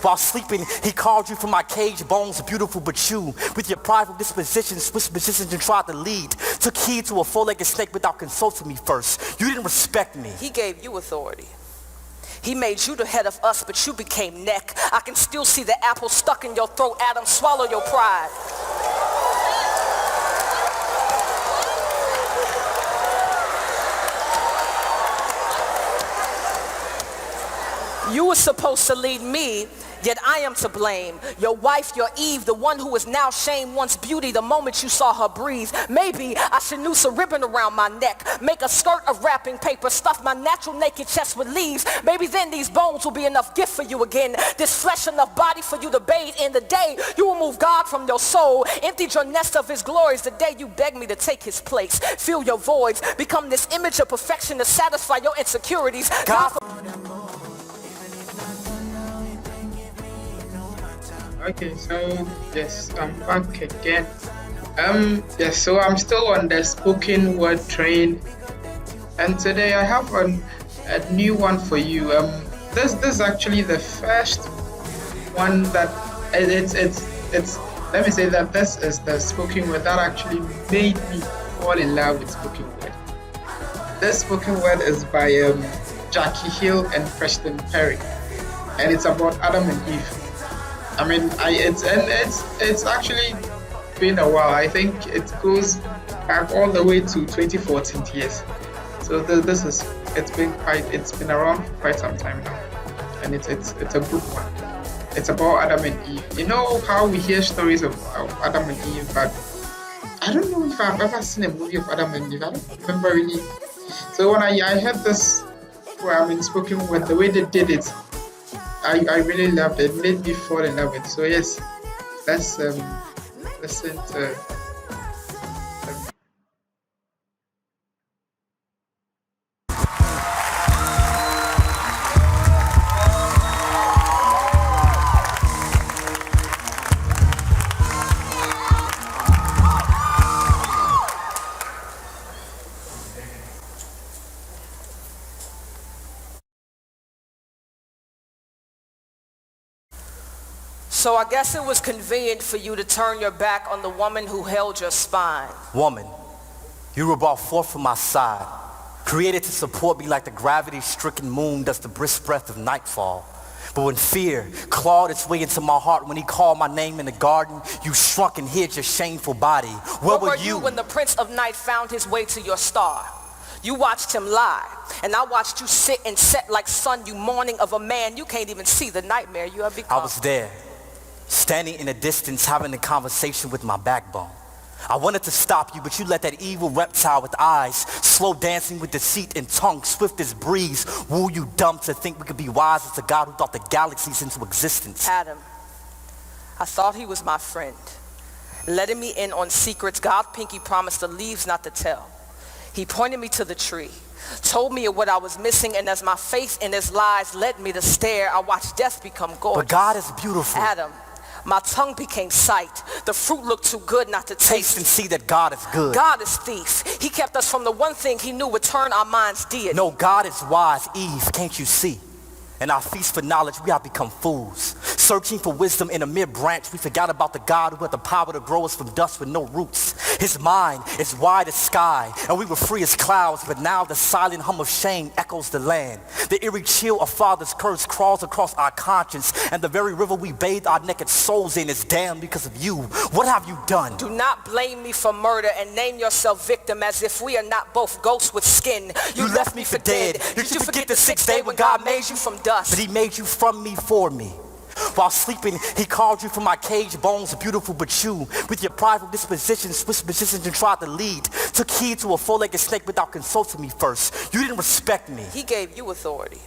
While sleeping, he called you from my cage, bones beautiful but you. With your prideful disposition, switched positions and tried to lead. Took heed to a four-legged snake without consulting me first. You didn't respect me. He gave you authority. He made you the head of us, but you became neck. I can still see the apple stuck in your throat. Adam, swallow your pride. You were supposed to lead me, yet I am to blame. Your wife, your Eve, the one who is now shamed once beauty the moment you saw her breathe. Maybe I should noose a ribbon around my neck, make a skirt of wrapping paper, stuff my natural naked chest with leaves. Maybe then these bones will be enough gift for you again, this flesh enough body for you to bathe in. The day you remove God from your soul, emptied your nest of his glories, the day you beg me to take his place, fill your voids, become this image of perfection to satisfy your insecurities. God Okay, so yes, I'm back again. Yes, so I'm still on the spoken word train, and today I have a new one for you. This is actually the first one that it's. Let me say that this is the spoken word that actually made me fall in love with spoken word. This spoken word is by Jackie Hill and Preston, and it's about Adam and Eve. I mean, it's actually been a while. I think it goes back all the way to 2014 years. So it's been around for quite some time now, and it's a good one. It's about Adam and Eve. You know how we hear stories of Adam and Eve, but I don't know if I've ever seen a movie of Adam and Eve. I don't remember really. So when I heard this, spoken word, the way they did it, I really loved it. It made me fall in love with it. So yes, let's listen to. So I guess it was convenient for you to turn your back on the woman who held your spine. Woman, you were brought forth from my side, created to support me like the gravity-stricken moon does the brisk breath of nightfall. But when fear clawed its way into my heart, when he called my name in the garden, you shrunk and hid your shameful body. Where were you when the Prince of Night found his way to your star? You watched him lie, and I watched you sit and set like sun, you mourning of a man you can't even see the nightmare you have become. I was there, standing in the distance, having a conversation with my backbone. I wanted to stop you, but you let that evil reptile with eyes, slow dancing with deceit and tongue, swift as breeze, woo you dumb to think we could be wise as the God who thought the galaxies into existence. Adam, I thought he was my friend, letting me in on secrets God Pinky promised the leaves not to tell. He pointed me to the tree, told me of what I was missing, and as my faith in his lies led me to stare, I watched death become gorgeous. But God is beautiful. Adam, my tongue became sight. The fruit looked too good not to Taste and see that God is good. God is thief. He kept us from the one thing he knew would turn our minds deity. No, God is wise. Eve, can't you see? In our feast for knowledge, we have become fools. Searching for wisdom in a mere branch, we forgot about the God who had the power to grow us from dust with no roots. His mind is wide as sky, and we were free as clouds, but now the silent hum of shame echoes the land. The eerie chill of Father's curse crawls across our conscience, and the very river we bathe our naked souls in is damned because of you. What have you done? Do not blame me for murder and name yourself victim as if we are not both ghosts with skin. You left me for dead. Did you forget the sixth day when God made you from dust? But he made you from me for me. While sleeping, he called you from my cage, bones beautiful but you. With your prideful disposition, switched positions and tried to lead. Took heed to a four-legged snake without consulting me first. You didn't respect me. He gave you authority.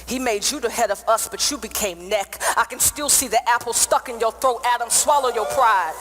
He made you the head of us, but you became neck. I can still see the apple stuck in your throat. Adam, swallow your pride.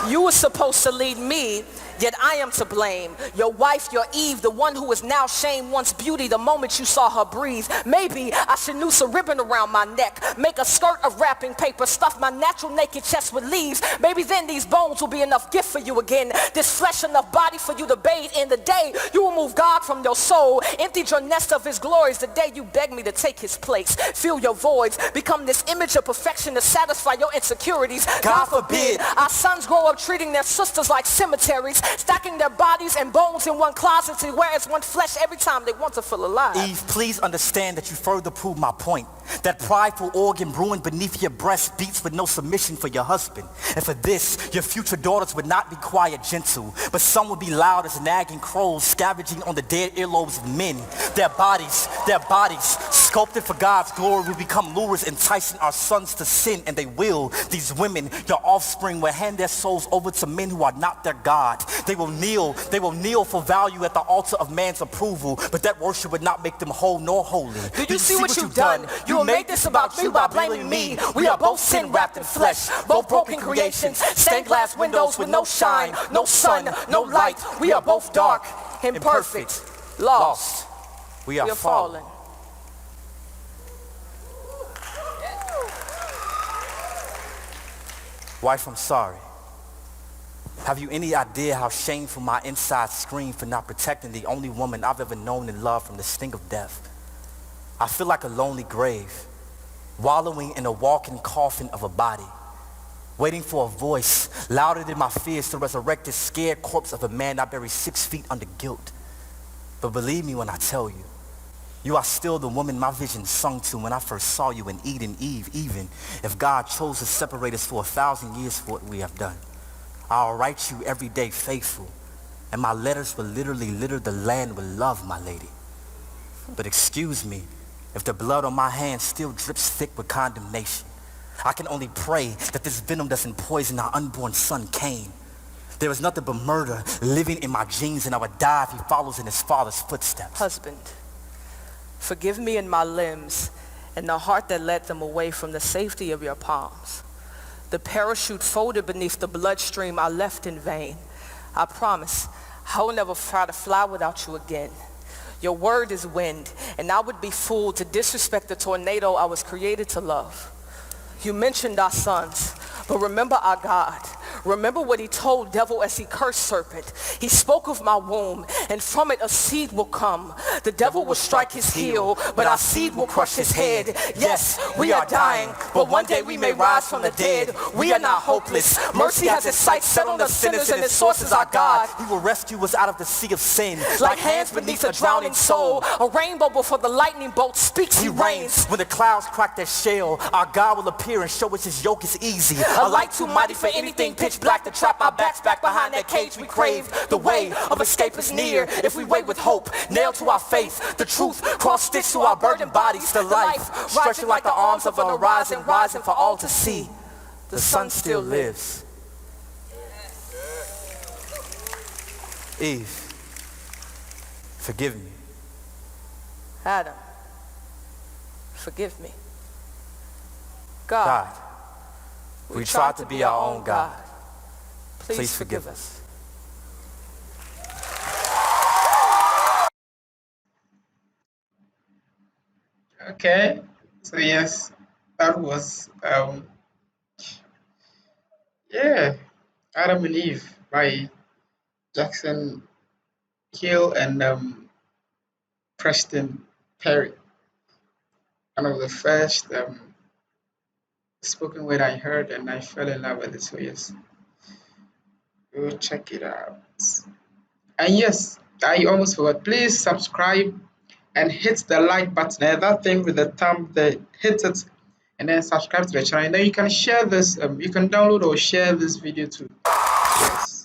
You were supposed to lead me, yet I am to blame. Your wife, your Eve, the one who is now shamed once beauty the moment you saw her breathe. Maybe I should noose a ribbon around my neck, make a skirt of wrapping paper, stuff my natural naked chest with leaves. Maybe then these bones will be enough gift for you again, this flesh enough body for you to bathe in. The day you will move God from your soul, emptied your nest of his glories, the day you beg me to take his place, fill your voids, become this image of perfection to satisfy your insecurities. God forbid our sons grow up treating their sisters like cemeteries, stacking their bodies and bones in one closet to wear as one flesh every time they want to feel alive. Eve, please understand that you further prove my point. That prideful organ brewing beneath your breast beats with no submission for your husband. And for this, your future daughters would not be quiet, gentle, but some would be loud as nagging crows scavenging on the dead earlobes of men. Their bodies, sculpted for God's glory, will become lures enticing our sons to sin, and they will. These women, your offspring, will hand their souls over to men who are not their God. They will kneel for value at the altar of man's approval, but that worship would not make them whole nor holy. Do you see what you've done? You made this about you by blaming me. We are both sin wrapped in flesh, both broken creations, stained glass windows with no shine, no sun, no light. We are both dark, imperfect, lost. We are fallen. Wife, I'm sorry. Have you any idea how shameful my insides scream for not protecting the only woman I've ever known and loved from the sting of death? I feel like a lonely grave, wallowing in a walking coffin of a body, waiting for a voice louder than my fears to resurrect the scared corpse of a man I buried 6 feet under guilt. But believe me when I tell you, you are still the woman my vision sung to when I first saw you in Eden, Eve, even if God chose to separate us for 1,000 years for what we have done. I'll write you every day faithful, and my letters will literally litter the land with love, my lady. But excuse me, if the blood on my hands still drips thick with condemnation, I can only pray that this venom doesn't poison our unborn son, Cain. There is nothing but murder living in my genes, and I would die if he follows in his father's footsteps. Husband, forgive me in my limbs and the heart that led them away from the safety of your palms. The parachute folded beneath the bloodstream I left in vain. I promise I will never try to fly without you again. Your word is wind, and I would be fooled to disrespect the tornado I was created to love. You mentioned our sons, but remember our God. Remember what he told devil as he cursed serpent. He spoke of my womb, and from it a seed will come. The devil will strike his heel, but our seed will crush his head. Yes, we are dying, but one day we may rise from the dead. We are not hopeless. Mercy has its sights set on the sinners, and its source is our God. He will rescue us out of the sea of sin. Like hands beneath a drowning soul, a rainbow before the lightning bolt speaks, he reigns. When the clouds crack their shell, our God will appear and show us his yoke is easy. A light too mighty for anything pitch black to trap our backs back behind that cage we crave. The way of escape is near if we wait with hope, nailed to our faith. The truth cross-stitched to our burdened bodies. The life stretching like the arms of an horizon, rising for all to see. The sun still lives. Eve, forgive me. Adam, forgive me. God, we tried to be our own God. Please forgive us. Okay, so yes, that was Adam and Eve by Jackson Hill and Preston Perry. One of the first spoken word I heard, and I fell in love with it. So yes, go check it out. And yes, I almost forgot. Please subscribe and hit the like button. That thing with the thumb, hit it, and then subscribe to the channel. And then you can share this. You can download or share this video too. Yes.